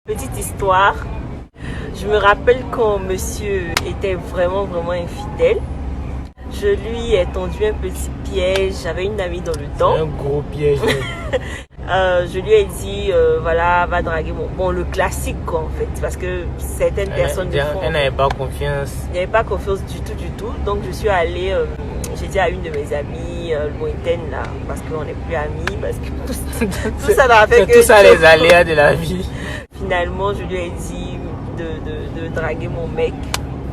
Petite histoire. Je me rappelle quand monsieur était vraiment infidèle. Je lui ai tendu un petit piège. J'avais une amie dans le temps. Un gros piège. Je lui ai dit, voilà, va draguer bon, le classique quoi en fait. Parce que certaines personnes elle n'avait pas confiance. Il n'y avait pas confiance du tout. Donc je suis allée, j'ai dit à une de mes amies lointaines là, parce qu'on n'est plus amies, parce que tout ça n'a fait que... Tout ça les aléas de la vie. Finalement, je lui ai dit de draguer mon mec,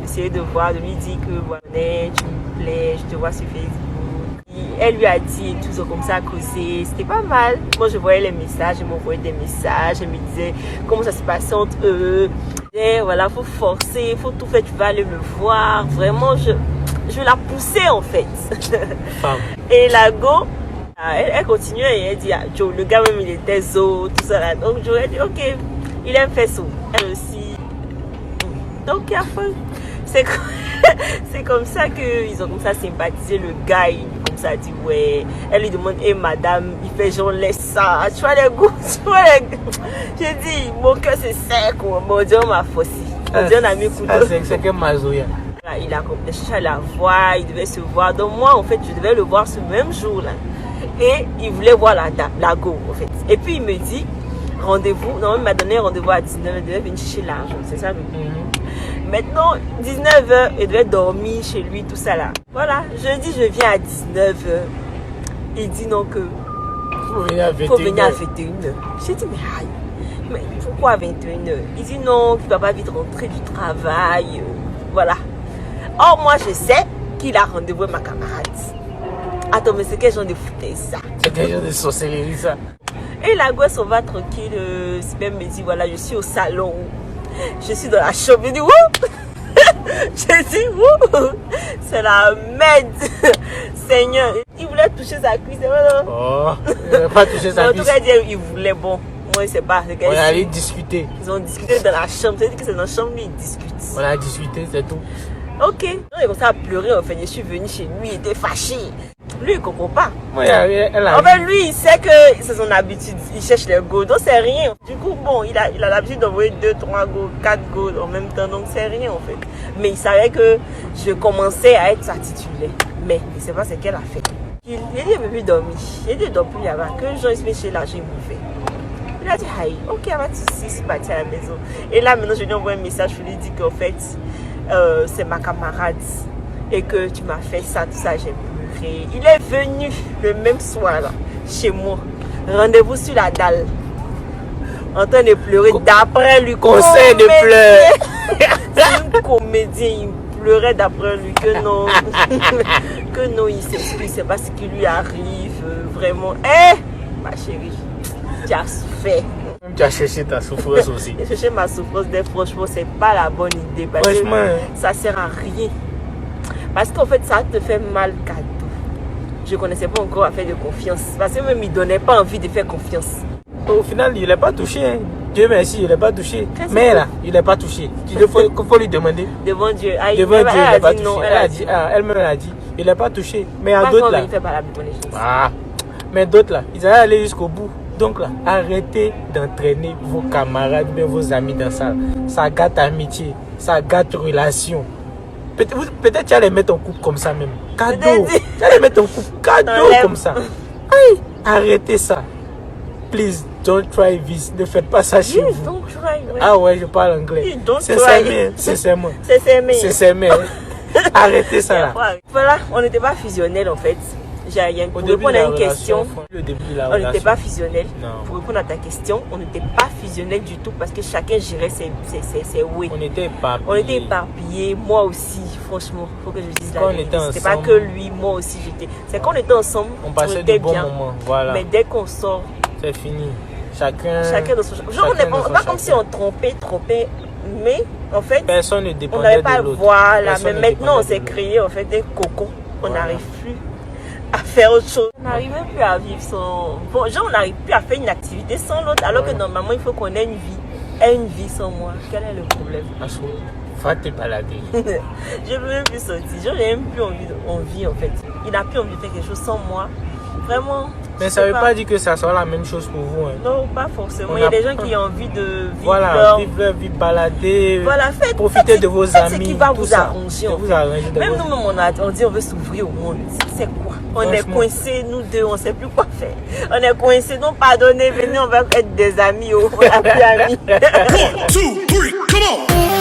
essayer de voir, de lui dire que voilà, tu me plais, je te vois sur Facebook. Elle lui a dit et tout ça comme ça à causer, c'était pas mal. Moi je voyais les messages, elle m'envoyait des messages, elle me disait comment ça se passait entre eux. Et voilà, faut forcer, faut tout faire, tu vas aller me voir. Vraiment, je la poussais en fait. Et la go, elle continuait et elle dit, ah, Joe, le gars même il était zo, tout ça là. Donc j'aurais dit, ok, il aime faire ça. Elle aussi. Donc il y a c'est comme ça qu'ils ont comme ça sympathisé le gars. Il comme ça dit ouais. Elle lui demande et madame, il fait genre laisse ça. Tu vois les goûts, tu vois les... J'ai dit mon cœur c'est sec. Mon Dieu m'a faussé. Mon Dieu n'a mis coup de... C'est que Mazoya. Il a cherché à la voir, il devait se voir. Donc moi en fait je devais le voir ce même jour là. Et il voulait voir la go en fait. Et puis il me dit rendez-vous. Non, il m'a donné rendez-vous à 19h. Il devait venir chercher l'argent, c'est ça. Maintenant, 19h, il devait dormir chez lui, tout ça là. Voilà, je dis je viens à 19h. Il dit non que faut venir à 21h. J'ai dit mais pourquoi à 21h? Il dit non, qu'il ne va pas vite rentrer du travail. Voilà. Or moi je sais qu'il a rendez-vous avec ma camarade. Attends, mais c'est quel genre de foutaise ça? C'est quel genre de sorcellerie ça? Et la gosse, on va tranquille. Même me dit voilà, je suis au salon. Je suis dans la chambre. Je dis wouh. Je dis wouh. C'est la merde. Seigneur. Il voulait toucher sa cuisse. Oh, il ne pas toucher sa cuisse. En tout cas, il voulait bon. Moi, je sais pas. On est allé discuter. Ils ont discuté dans la chambre. C'est-à-dire que c'est dans la chambre, ils discutent. On a discuté, c'est tout. Ok. Donc, il commençait à pleurer. En fait, je suis venue chez lui. Il était fâché. Lui, il ne comprend pas. Ouais, en fait, lui, il sait que c'est son habitude. Il cherche les go. Donc, c'est rien. Du coup, bon, il a l'habitude d'envoyer 2, 3 go, 4 go en même temps. Donc, c'est rien, en fait. Mais il savait que je commençais à être sa titulaire. Mais il ne sait pas ce qu'elle a fait. Il dit, il ne veut plus dormir. Il dit, il ne dort plus là-bas. Que Jean, il se met chez l'argent, il me fait. Il a dit, aïe, ok, on va tout de suite parti à la maison. Et là, maintenant, je lui envoie un message. Je lui dis qu'en fait, c'est ma camarade. Et que tu m'as fait ça, tout ça, j'ai pleuré. Il est venu le même soir là, chez moi. Rendez-vous sur la dalle. En train de pleurer. D'après lui, conseil de pleurer. C'est une comédie. Il pleurait d'après lui que non. Que non, il s'explique. C'est pas ce qui lui arrive. Vraiment. Ma chérie, tu as souffert. Tu as cherché ta souffrance aussi. J'ai cherché ma souffrance. Franchement, c'est pas la bonne idée. Parce que ça sert à rien. Parce qu'en fait, ça te fait mal cadeau. Je ne connaissais pas encore à faire de confiance. Parce que même il ne donnait pas envie de faire confiance. Au final, il n'est pas touché. Hein. Dieu merci, il n'est pas touché. Mais là, il n'est pas touché. Il faut lui demander. Devant Dieu. Devant Dieu, il n'est pas touché. Elle-même a dit, il n'est pas touché. Mais à d'autres là. Mais d'autres là, ils allaient aller jusqu'au bout. Donc là, arrêtez d'entraîner vos camarades, bien vos amis dans ça. Ça gâte amitié, ça gâte relation. Peut-être tu allais mettre en couple comme ça même. Cadeau. Tu allais mettre en couple cadeau comme ça. Aïe, arrêtez ça. Please, don't try this. Ne faites pas ça chez vous. Don't try, ouais. Ah ouais, je parle anglais. C'est moi. Arrêtez ça là. Voilà, on n'était pas fusionnels en fait. Pour répondre à une question, on n'était pas fusionnels. Pour répondre à ta question, on n'était pas fusionnels du tout parce que chacun gérait ses oui. On était éparpillés. Moi aussi, franchement, il faut que je dise la vérité. C'était pas que lui, moi aussi j'étais. C'est qu'on était ensemble, on passait de bons moments. Voilà. Mais dès qu'on sort, c'est fini. Chacun dans son genre. On n'est pas comme si on trompait. Mais en fait, personne ne dépendait on n'avait pas de l'autre. Voilà, mais maintenant on s'est créé en fait des cocons. On n'arrive plus à faire autre chose. On n'arrive même plus à vivre sans... Bon, genre, on n'arrive plus à faire une activité sans l'autre, alors que normalement, il faut qu'on ait une vie. Et une vie sans moi. Quel est le problème? Va te balader. Je ne veux même plus sortir. J'ai même plus envie en fait. Il n'a plus envie de faire quelque chose sans moi. Vraiment. Mais ça ne veut pas dire que ça soit la même chose pour vous. Hein. Non, pas forcément. Il y a des gens qui ont envie de vivre vivre leur vie, balader, profiter de vos amis. C'est qui va vous arranger. Même nous-mêmes, on dit on veut s'ouvrir au monde. C'est quoi? On est coincés, nous deux, on ne sait plus quoi faire. On est coincés, non, pardonnez, venez, on va être des amis. On va être amis. 1, 2, 3, come on!